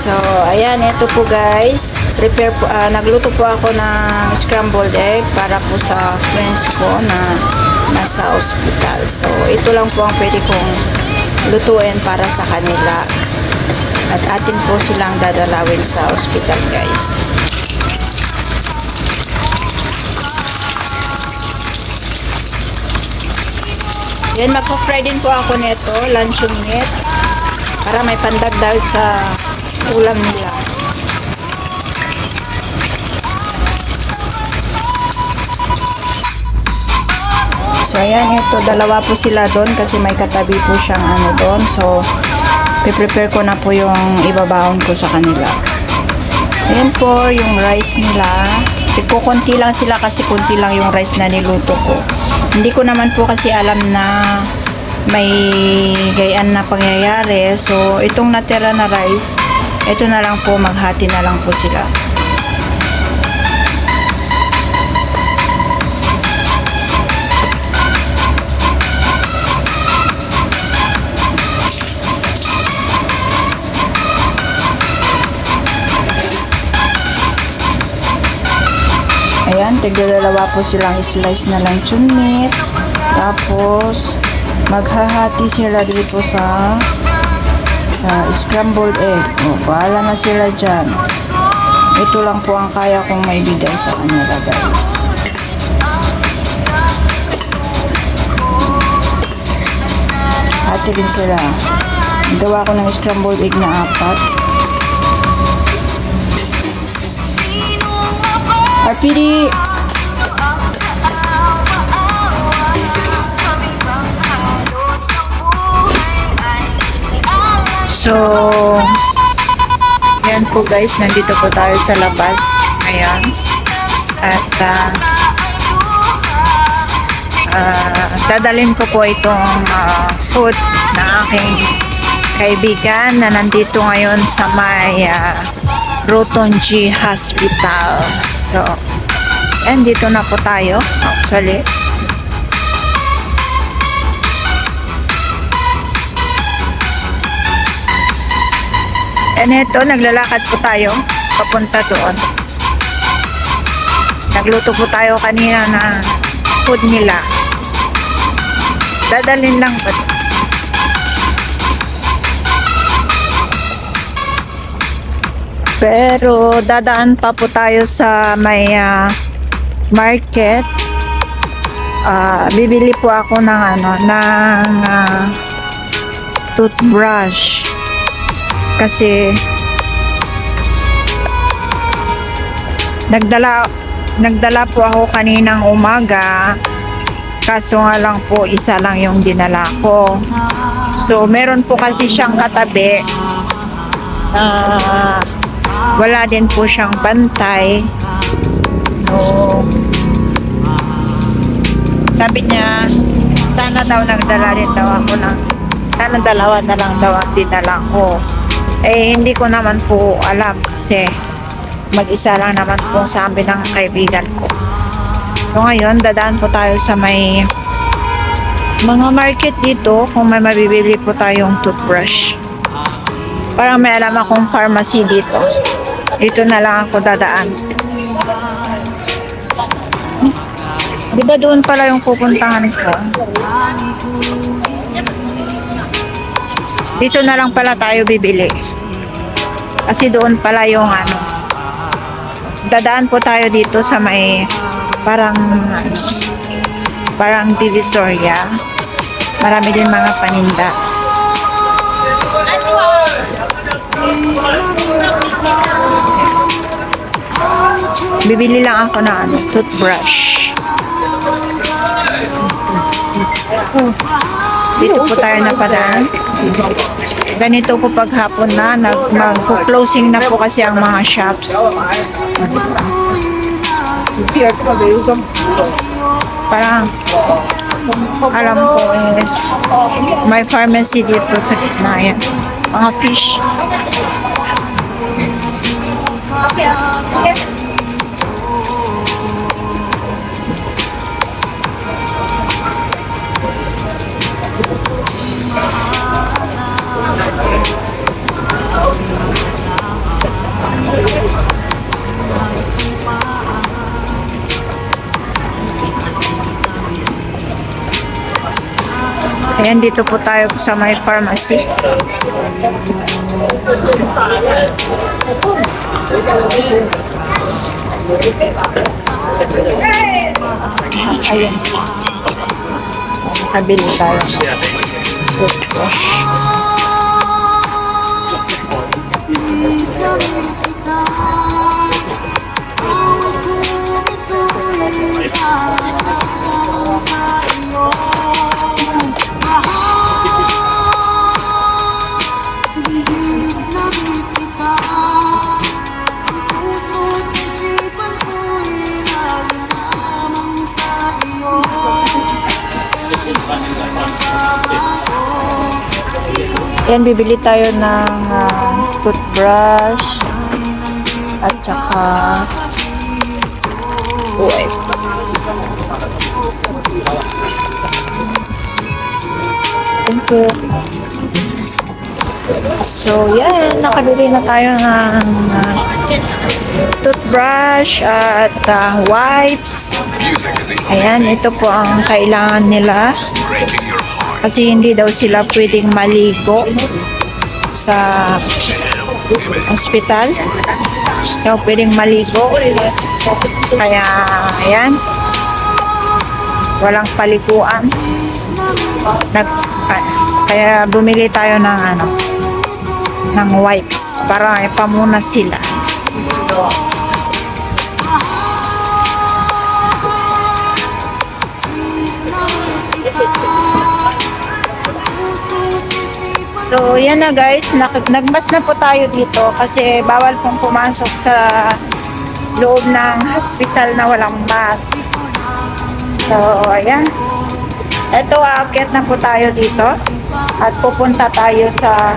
So, ayan, ito po guys. Nagluto po ako ng scrambled egg para po sa friends ko na nasa ospital. So, ito lang po ang pwede kong lutuin para sa kanila. At atin po silang dadalawin sa ospital guys. Yan, magpa-fry din po ako nito, luncheon meat, para may pandagdag sa ulam nila. So, ayan, ito, dalawa po sila doon kasi may katabi po siyang ano doon. So, prepare ko na po yung ibabaon ko sa kanila. Ayan po yung rice nila. Konti lang sila kasi konti lang yung rice na niluto ko. Hindi ko naman po kasi alam na may gayaan na pangyayari. So, itong natira na rice, ito na lang po, maghati na lang po sila. Ayan, tigdadalawa po silang slice na luncheon meat. Tapos, maghahati sila dito sa scrambled egg. O, bahala na sila dyan. Ito lang po ang kaya kong maibigay sa kanila, guys. Hati din sila. Gawa ko ng scrambled egg na 4. RPD! So, yan po guys, nandito po tayo sa labas ngayon. At dadalhin ko po itong food na aking kaibigan na nandito ngayon sa may Rotonji Hospital. So, and dito na po tayo actually. And ito, naglalakad po tayo papunta doon. Nagluto po tayo kanina na food nila. Dadalhin lang po. Pero dadaan pa po tayo sa may market. Bibili po ako ng toothbrush. Kasi nagdala po ako kaninang umaga. Kaso nga lang po, isa lang yung dinala ko. So meron po kasi siyang katabi. Wala din po siyang bantay. So, sabi niya, sana daw nagdala din daw ako sana dalawa na lang daw ang dinala ko. Eh, hindi ko naman po alam kasi mag-isa lang naman po sabi ng kaibigan ko. So, ngayon, dadaan po tayo sa may mga market dito kung may mabibili po tayong toothbrush. Parang may alam akong pharmacy dito. Dito na lang ako dadaan. Di ba doon pala yung pupuntahan ko? Dito na lang pala tayo bibili. Kasi doon pala yung dadaan po tayo dito sa may parang Divisoria. Marami din mga paninda. Bibili lang ako ng toothbrush. Dito po tayo napadaan. Ganito po paghapon na, mag-closing na po kasi ang mga shops. Parang alam ko may pharmacy dito sa gitna yan. Mga fish. Ayan, dito po tayo sa may pharmacy. Ayan. Nakabili tayo. Toothbrush. Yan, bibili tayo ng toothbrush at saka wipes. Thank you. So, yan. Nakabili na tayo ng toothbrush at wipes. Ayan, ito po ang kailangan nila. Kasi hindi daw sila pwedeng maligo sa hospital. Hindi daw pwedeng maligo. Kaya, ayan. Walang paliguan. Kaya bumili tayo ng ng wipes para ipamuna sila. So, yan na guys. Nagmas na po tayo dito kasi bawal pong pumasok sa loob ng hospital na walang mask. So, ayan. Ito, aakyat na po tayo dito at pupunta tayo sa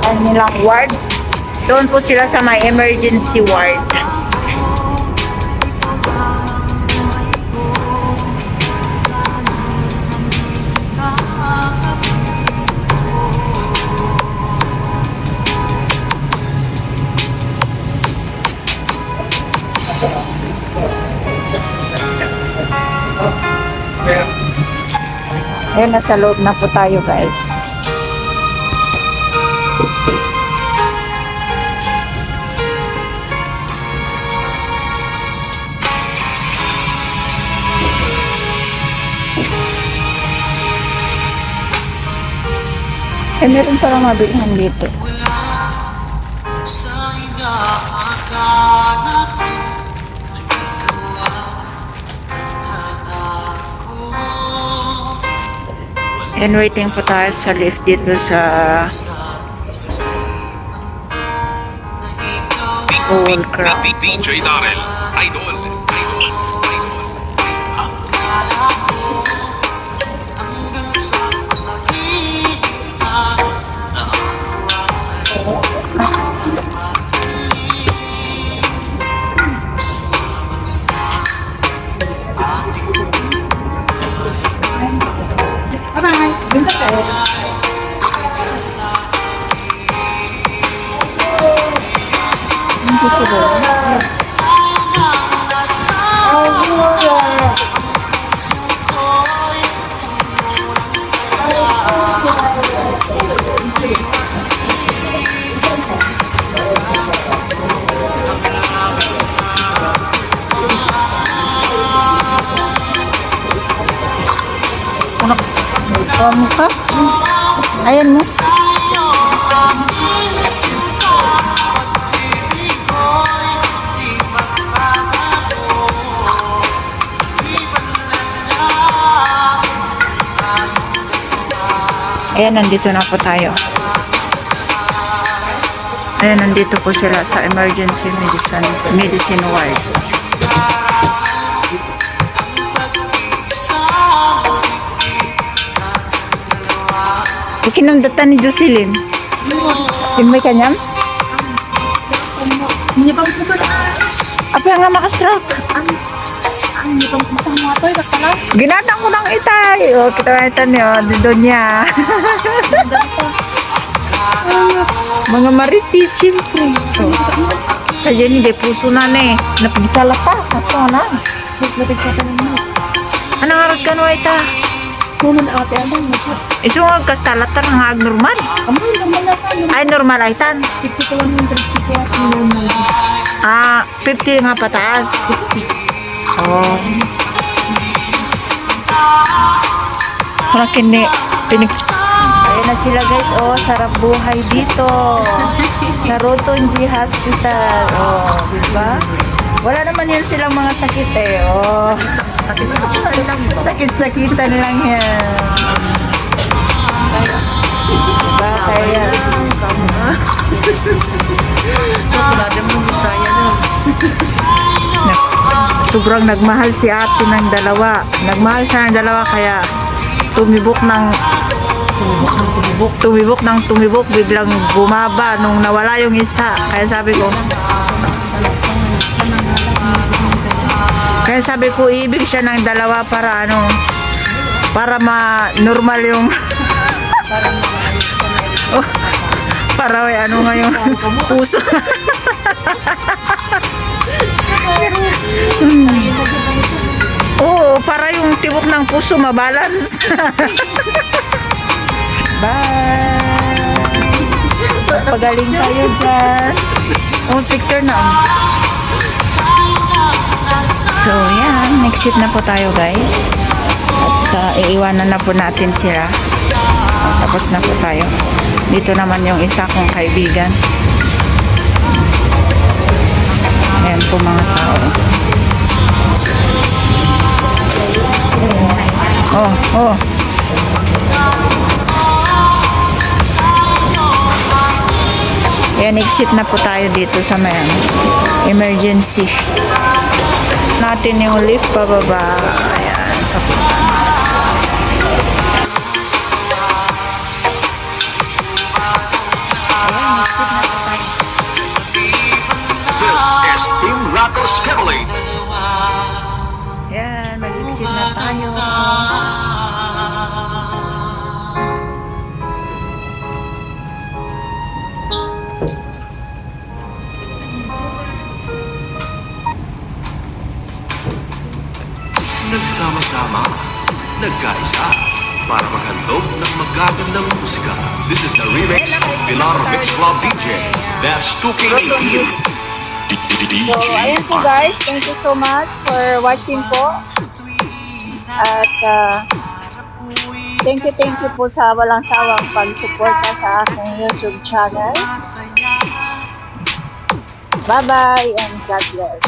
kanilang ward. Doon po sila sa may emergency ward. Ayan, nasa loob na po tayo guys. Eh, meron parang mabilhan dito. And waiting po tayo sa lift dito sa Old Crown. DJ Darrell, Idol. Bye-bye. Dito tayo. Dito tayo. Bawa mo ka? Ayan mo. Ayan, nandito na po tayo. Ayan, nandito po sila sa emergency medicine ward. Kinamdatan ni Jocelyn. Yung may kanyam? Hindi pa mo ba? Apa nga makastroke? Hindi pa mo matay basta lang. Ginatang ko ng itay. O, kita na ito niyo. Dito niya. Mga maritis, siyempre. So, kaya hindi puso na ne. Napigisala pa. Kaso na. Lapit sa tanan mo. Anong arot ka no ita? Kuno na ate, ano mo siya? Isu nga kastalatan nga normal. Amay, naman na ka. Ay, normal ay tan. 50 to 100 people at normal. 50 nga pataas. 60. Oh. Parang Ayan na sila guys, oh, sarap buhay dito. Sa Rotonji Hospital. Oh, di ba? Wala naman yan silang mga sakit eh. Oh. Sakit-sakitan lang yan. Diba? Kaya sobrang nagmahal si ate ng dalawa. Nagmahal siya ng dalawa kaya tumibok ng tumibok, biglang bumaba nung nawala yung isa. Kaya sabi ko ibig siya ng dalawa para para ma-normal yung oh, para may nga yung puso. Oo, para yung tibok ng puso mabalance. Bye! Pagaling kayo dyan. Oh, picture na. So, yan. Exit na po tayo, guys. At iiwanan na po natin sila. Tapos na po tayo. Dito naman yung isa kong kaibigan. Ayan po mga tao. Oh. Ayan, exit na po tayo dito sa may emergency. Natin yung lift pababa. Ayan, kapunta. Ayan, exit na po tayo. This is Team Rocco's Family. Ayan, mag-exit na tayo. Nagsama-sama, nagkaisa, para maghandog ng magagandang musika. This is the remix of Pilar Mix Club DJ. That's 2K18. So, ayan po guys. Thank you so much for watching po. At thank you po sa walang sawang pagsuporta sa aking YouTube channel. Bye-bye and God bless.